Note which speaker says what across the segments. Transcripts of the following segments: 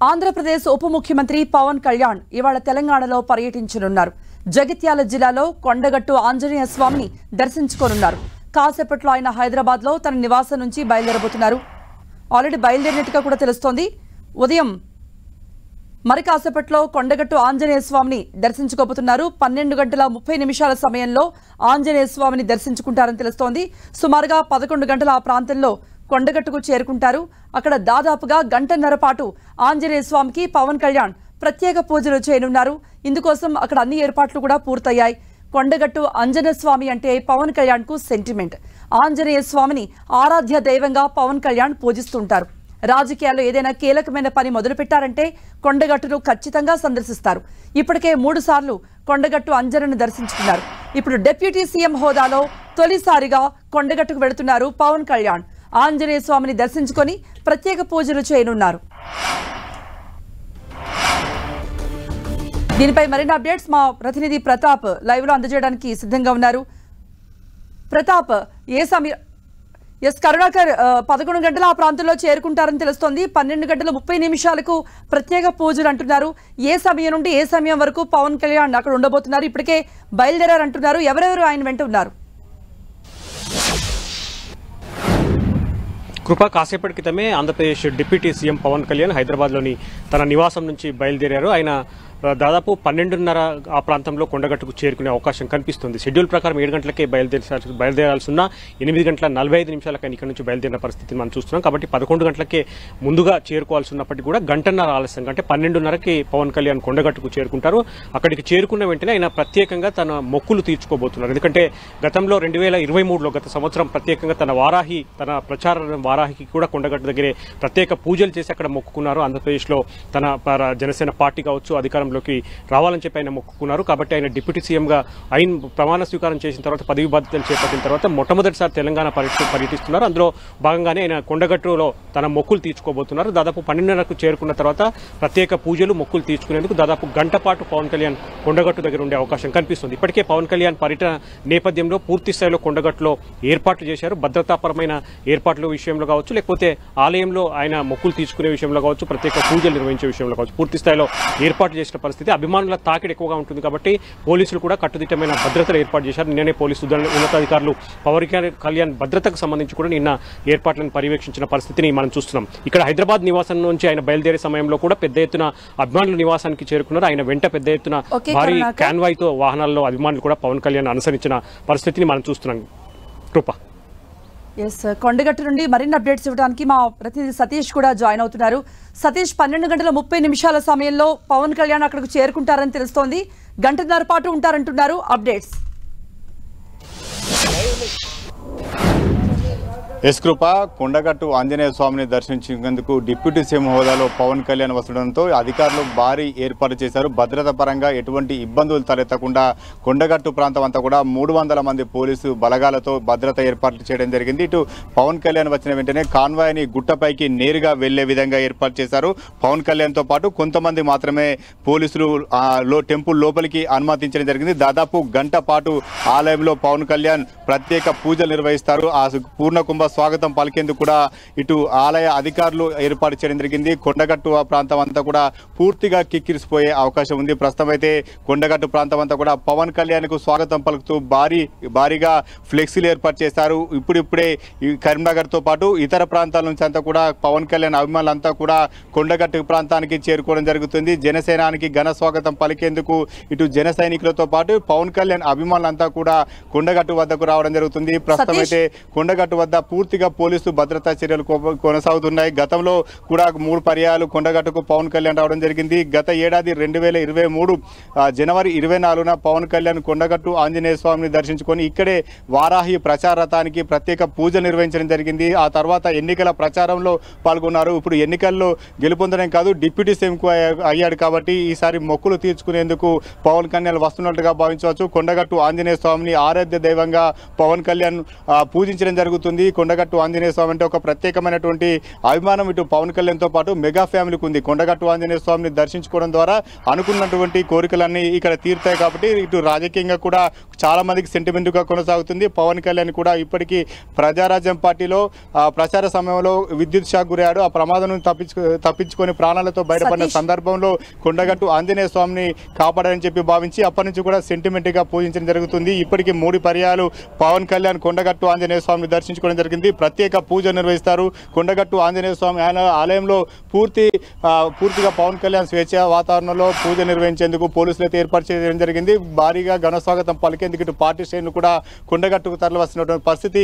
Speaker 1: ఆంధ్రప్రదేశ్ ఉప ముఖ్యమంత్రి పవన్ కళ్యాణ్ ఇవాళ తెలంగాణలో పర్యటించనున్నారు. జగిత్యాల జిల్లాలో కొండగట్టు ఆంజనేయ స్వామిని దర్శించుకోనున్నారు. కాసేపట్లో ఆయన హైదరాబాద్లో తన నివాసం నుంచి బయలుదేరబోతున్నారు. ఆల్రెడీ బయలుదేరినట్టుగా కూడా తెలుస్తోంది. ఉదయం మరి కాసేపట్లో కొండగట్టు ఆంజనేయ స్వామిని దర్శించుకోబోతున్నారు. 12:30 సమయంలో ఆంజనేయ స్వామిని దర్శించుకుంటారని తెలుస్తోంది. సుమారుగా 11 గంటల ఆ ప్రాంతంలో కొండగట్టుకు చేరుకుంటారు. అక్కడ దాదాపుగా గంటన్నర పాటు ఆంజనేయ స్వామికి పవన్ కళ్యాణ్ ప్రత్యేక పూజలు చేయనున్నారు. ఇందుకోసం అక్కడ అన్ని ఏర్పాట్లు కూడా పూర్తయ్యాయి. కొండగట్టు ఆంజనేయ స్వామి అంటే పవన్ కళ్యాణ్ కు సెంటిమెంట్. ఆంజనేయ స్వామిని ఆరాధ్య దైవంగా పవన్ కళ్యాణ్ పూజిస్తుంటారు. రాజకీయాల్లో ఏదైనా కీలకమైన పని మొదలుపెట్టారంటే కొండగట్టును ఖచ్చితంగా సందర్శిస్తారు. ఇప్పటికే 3 సార్లు కొండగట్టు అంజనను దర్శించుకున్నారు. ఇప్పుడు డిప్యూటీ సీఎం హోదాలో తొలిసారిగా కొండగట్టుకు వెళుతున్నారు పవన్ కళ్యాణ్. ఆంజనేయ స్వామిని దర్శించుకొని ప్రత్యేక పూజలు చేయనున్నారు. దీనిపై మరిన్ని అప్డేట్స్ మా ప్రతినిధి ప్రతాప్ లైవ్ లో అందజేయడానికి సిద్ధంగా ఉన్నారు. ప్రతాప్, కరుణాకర్ 11 గంటల ఆ ప్రాంతంలో చేరుకుంటారని తెలుస్తోంది. 12:30 ప్రత్యేక పూజలు అంటున్నారు. ఏ సమయం నుండి ఏ సమయం వరకు పవన్ కళ్యాణ్ అక్కడ ఉండబోతున్నారు? ఇప్పటికే బయలుదేరారంటున్నారు. ఎవరెవరు ఆయన వెంట ఉన్నారు?
Speaker 2: కృపా, కాసేపటి క్రితమే ఆంధ్రప్రదేశ్ డిప్యూటీ సీఎం పవన్ కళ్యాణ్ హైదరాబాద్లోని తన నివాసం నుంచి బయలుదేరారు. ఆయన దాదాపు 12:30 ఆ ప్రాంతంలో కొండగట్టుకు చేరుకునే అవకాశం కనిపిస్తుంది. షెడ్యూల్ ప్రకారం 7 గంటలకే బయలుదేరాల్సి ఉన్న 8:45 ఆయన ఇక్కడ నుంచి బయలుదేరిన పరిస్థితిని మనం చూస్తున్నాం. కాబట్టి 11 గంటలకే ముందుగా చేరుకోవాల్సి ఉన్నప్పటికీ కూడా గంటన్నర ఆలస్యంగా అంటే 12:30కి పవన్ కళ్యాణ్ కొండగట్టుకు చేరుకుంటారు. అక్కడికి చేరుకున్న వెంటనే ఆయన ప్రత్యేకంగా తన మొక్కులు తీర్చుకోబోతున్నారు. ఎందుకంటే గతంలో 2023లో గత సంవత్సరం ప్రత్యేకంగా తన ప్రచార వారాహికి కూడా కొండగట్టు దగ్గరే ప్రత్యేక పూజలు చేసి అక్కడ మొక్కుకున్నారు. ఆంధ్రప్రదేశ్లో తన జనసేన పార్టీ కావచ్చు అధికారంలోకి రావాలని చెప్పి ఆయన మొక్కుకున్నారు. కాబట్టి ఆయన డిప్యూటీ సీఎంగా ప్రమాణ స్వీకారం చేసిన తర్వాత పదవి బాధ్యతలు చేపట్టిన తర్వాత మొట్టమొదటిసారి తెలంగాణ పర్యటిస్తున్నారు. అందులో భాగంగానే ఆయన కొండగట్టులో తన మొక్కులు తీర్చుకోబోతున్నారు. దాదాపు 12:30కు చేరుకున్న తర్వాత ప్రత్యేక పూజలు మొక్కులు తీర్చుకునేందుకు దాదాపు గంట పాటు పవన్ కళ్యాణ్ కొండగట్టు దగ్గర ఉండే అవకాశం కనిపిస్తుంది. ఇప్పటికే పవన్ కళ్యాణ్ పర్యటన నేపథ్యంలో పూర్తి స్థాయిలో కొండగట్టులో ఏర్పాట్లు చేశారు. భద్రతాపరమైన ఏర్పాట్ల విషయంలో కావచ్చు, లేకపోతే ఆలయంలో ఆయన మొక్కులు తీర్చుకునే విషయంలో కావచ్చు, ప్రత్యేక పూజలు నిర్వహించే విషయంలో కావచ్చు పూర్తి స్థాయిలో ఏర్పాట్లు చేసిన పరిస్థితి. అభిమానుల తాకిడి ఎక్కువగా ఉంటుంది కాబట్టి పోలీసులు కూడా కట్టుదిట్టమైన భద్రతలు ఏర్పాటు చేశారు. నిన్ననే పోలీసు ఉన్నతాధికారులు పవన్ కళ్యాణ్ భద్రతకు సంబంధించి కూడా నిన్న ఏర్పాట్లను పర్యవేక్షించిన పరిస్థితిని మనం చూస్తున్నాం. ఇక్కడ హైదరాబాద్ నివాసం నుంచి ఆయన బయలుదేరే సమయంలో కూడా పెద్ద ఎత్తున అభిమానుల నివాసానికి చేరుకున్నారు. ఆయన వెంట పెద్ద ఎత్తున భారీ కాన్వాయ్తో వాహనాల్లో అభిమానులు కూడా పవన్ కళ్యాణ్ అనుసరించిన పరిస్థితిని మనం చూస్తున్నాం. కృప,
Speaker 1: కొండగట్టు నుండి మరిన్ని అప్డేట్స్ ఇవ్వడానికి మా ప్రతినిధి సతీష్ కూడా జాయిన్ అవుతున్నారు. సతీష్, 12:30 సమయంలో పవన్ కళ్యాణ్ అక్కడికి చేరుకుంటారని తెలుస్తోంది. గంటన్నర పాటు ఉంటారంటున్నారు. అప్డేట్స్.
Speaker 3: ఎస్ కృప, కొండగట్టు ఆంజనేయ స్వామిని దర్శించేందుకు డిప్యూటీ సీఎం హోదాలో పవన్ కళ్యాణ్ వస్తుండడంతో అధికారులు భారీ ఏర్పాటు చేశారు. భద్రత పరంగా ఎటువంటి ఇబ్బందులు తలెత్తకుండా కొండగట్టు ప్రాంతం అంతా కూడా 300 మంది పోలీసు బలగాలతో భద్రత ఏర్పాట్లు చేయడం జరిగింది. ఇటు పవన్ కళ్యాణ్ వచ్చిన వెంటనే కాన్వాయ్ని గుట్టపైకి నేరుగా వెళ్లే విధంగా ఏర్పాటు చేశారు. పవన్ కళ్యాణ్తో పాటు కొంతమంది మాత్రమే పోలీసులు టెంపుల్ లోపలికి అనుమతించడం జరిగింది. దాదాపు గంట పాటు ఆలయంలో పవన్ కళ్యాణ్ ప్రత్యేక పూజలు నిర్వహిస్తారు. ఆ పూర్ణకుంభ స్వాగతం పలికేందుకు కూడా ఇటు ఆలయ అధికారులు ఏర్పాటు చేయడం జరిగింది. కొండగట్టు ఆ ప్రాంతం అంతా కూడా పూర్తిగా కిక్కిరిసిపోయే అవకాశం ఉంది. ప్రస్తుతం అయితే కొండగట్టు ప్రాంతం అంతా కూడా పవన్ కళ్యాణ్ కు స్వాగతం పలుకుతూ భారీగా ఫ్లెక్సీలు ఏర్పాటు చేశారు. ఇప్పుడిప్పుడే ఈ కరీంనగర్ తో పాటు ఇతర ప్రాంతాల నుంచి అంతా కూడా పవన్ కళ్యాణ్ అభిమానులంతా కూడా కొండగట్టు ప్రాంతానికి చేరుకోవడం జరుగుతుంది. జనసేనానికి ఘన స్వాగతం పలికేందుకు ఇటు జన సైనికులతో పాటు పవన్ కళ్యాణ్ అభిమానులంతా కూడా కొండగట్టు వద్దకు రావడం జరుగుతుంది. ప్రస్తుతం అయితే కొండగట్టు వద్ద పూర్తిగా పోలీసు భద్రతా చర్యలు కొనసాగుతున్నాయి. గతంలో కూడా 3 పర్యాయాలు కొండగట్టుకు పవన్ కళ్యాణ్ రావడం జరిగింది. గత ఏడాది 2023 జనవరి 24న పవన్ కళ్యాణ్ కొండగట్టు ఆంజనేయ స్వామిని దర్శించుకొని ఇక్కడే వారాహి ప్రచార రథానికి ప్రత్యేక పూజలు నిర్వహించడం జరిగింది. ఆ తర్వాత ఎన్నికల ప్రచారంలో పాల్గొన్నారు. ఇప్పుడు ఎన్నికల్లో గెలుపొందడం కాదు, డిప్యూటీ సీఎంకు అయ్యాడు కాబట్టి ఈసారి మొక్కులు తీర్చుకునేందుకు పవన్ కళ్యాణ్ వస్తున్నట్టుగా భావించవచ్చు. కొండగట్టు ఆంజనేయ స్వామిని ఆరాధ్య దైవంగా పవన్ కళ్యాణ్ పూజించడం జరుగుతుంది. కొండగట్టు ఆంజనేయ స్వామి అంటే ఒక ప్రత్యేకమైనటువంటి అభిమానం ఇటు పవన్ కళ్యాణ్తో పాటు మెగా ఫ్యామిలీకి ఉంది. కొండగట్టు ఆంజనేయ స్వామిని దర్శించుకోవడం ద్వారా అనుకున్నటువంటి కోరికలన్నీ ఇక్కడ తీరుతాయి కాబట్టి ఇటు రాజకీయంగా కూడా చాలా మందికి సెంటిమెంట్గా కొనసాగుతుంది. పవన్ కళ్యాణ్ కూడా ఇప్పటికీ ప్రజారాజ్యం పార్టీలో ప్రచార సమయంలో విద్యుత్ షాక్ గురయ్యాడు. ఆ ప్రమాదం నుంచి తప్పించుకొని ప్రాణాలతో బయటపడిన సందర్భంలో కొండగట్టు ఆంజనేయ స్వామిని కాపాడాలని చెప్పి భావించి అప్పటి నుంచి కూడా సెంటిమెంట్గా పూజించడం జరుగుతుంది. ఇప్పటికీ 3 పర్యాలు పవన్ కళ్యాణ్ కొండగట్టు ఆంజనేయ స్వామిని దర్శించుకోవడం జరిగింది. ప్రత్యేక పూజ నిర్వహిస్తారు. కొండగట్టు ఆంజనేయ స్వామి ఆలయంలో పూర్తిగా పవన్ కళ్యాణ్ స్వేచ్ఛ వాతావరణంలో పూజ నిర్వహించేందుకు పోలీసులు అయితే ఏర్పాటు చేయడం జరిగింది. భారీగా ఘన స్వాగతం పలికేందుకు ఇటు పార్టీ శ్రేణులు కూడా కొండగట్టుకు తరలి వస్తున్నటువంటి పరిస్థితి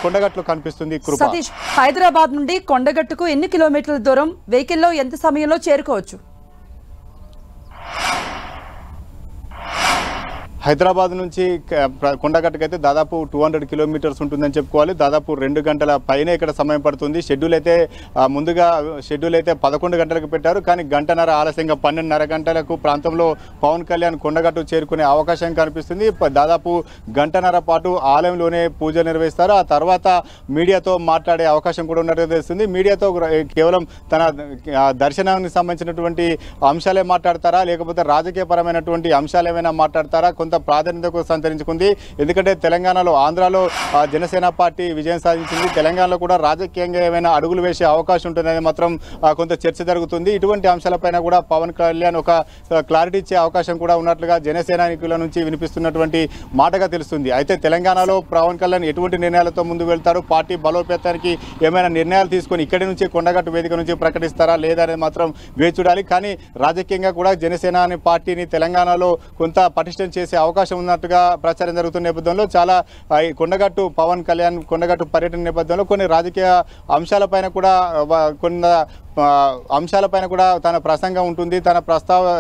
Speaker 3: కొండగట్టులో కనిపిస్తుంది.
Speaker 1: సతీష్, హైదరాబాద్ నుండి కొండగట్టుకు ఎన్ని కిలోమీటర్ల దూరం, వెహికల్లో ఎంత సమయంలో చేరుకోవచ్చు?
Speaker 3: హైదరాబాద్ నుంచి కొండగట్టుకు అయితే దాదాపు 200 కిలోమీటర్స్ ఉంటుందని చెప్పుకోవాలి. దాదాపు 2 గంటల పైనే ఇక్కడ సమయం పడుతుంది. షెడ్యూల్ అయితే 11 గంటలకు పెట్టారు. కానీ గంటన్నర ఆలస్యంగా 12:30 గంటలకు ప్రాంతంలో పవన్ కళ్యాణ్ కొండగట్టు చేరుకునే అవకాశం కనిపిస్తుంది. దాదాపు గంటన్నర పాటు ఆలయంలోనే పూజ నిర్వహిస్తారు. ఆ తర్వాత మీడియాతో మాట్లాడే అవకాశం కూడా ఉన్నట్టు తెలుస్తుంది. మీడియాతో కేవలం తన దర్శనానికి సంబంధించినటువంటి అంశాలే మాట్లాడతారా, లేకపోతే రాజకీయపరమైనటువంటి అంశాలు ఏమైనా మాట్లాడతారా, కొంత ప్రాధాన్యతకు సంతరించుకుంది. ఎందుకంటే తెలంగాణలో, ఆంధ్రాలో జనసేన పార్టీ విజయం సాధించింది. తెలంగాణలో కూడా రాజకీయంగా ఏమైనా అడుగులు వేసే అవకాశం ఉంటుందని మాత్రం కొంత చర్చ జరుగుతుంది. ఇటువంటి అంశాలపైన కూడా పవన్ కళ్యాణ్ ఒక క్లారిటీ ఇచ్చే అవకాశం కూడా ఉన్నట్లుగా జనసేనానికుల నుంచి వినిపిస్తున్నటువంటి మాటగా తెలుస్తుంది. అయితే తెలంగాణలో పవన్ కళ్యాణ్ ఎటువంటి నిర్ణయాలతో ముందుకు వెళ్తారు, పార్టీ బలోపేతానికి ఏమైనా నిర్ణయాలు తీసుకొని ఇక్కడి నుంచి కొండగట్టు వేదిక నుంచి ప్రకటిస్తారా లేదా అనేది మాత్రం వేచి చూడాలి. కానీ రాజకీయంగా కూడా జనసేన పార్టీని తెలంగాణలో కొంత పటిష్టం చేసే అవకాశం ఉన్నట్టుగా ప్రచారం జరుగుతున్న నేపథ్యంలో చాలా కొండగట్టు పవన్ కళ్యాణ్ కొండగట్టు పర్యటన నేపథ్యంలో కొన్ని రాజకీయ అంశాలపైన కూడా తన ప్రసంగం ఉంటుంది. తన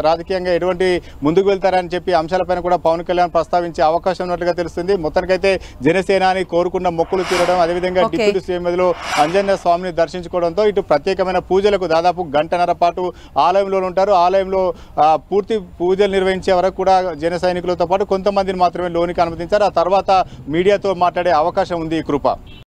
Speaker 3: రాజకీయంగా ఎటువంటి ముందుకు వెళ్తారని చెప్పి అంశాలపైన కూడా పవన్ కళ్యాణ్ ప్రస్తావించే అవకాశం ఉన్నట్లుగా తెలుస్తుంది. మొత్తానికైతే జనసేనాని కోరుకున్న మొక్కులు తీరడం, అదేవిధంగా డిప్యూటీ సీఎం లో ఆంజనేయ స్వామిని దర్శించుకోవడంతో ఇటు ప్రత్యేకమైన పూజలకు దాదాపు గంటన్నర పాటు ఆలయంలో ఉంటారు. ఆలయంలో పూర్తి పూజలు నిర్వహించే వరకు కూడా జన సైనికులతో పాటు కొంతమందిని మాత్రమే లోనికి అనుమతించారు. ఆ తర్వాత మీడియాతో మాట్లాడే అవకాశం ఉంది. కృప.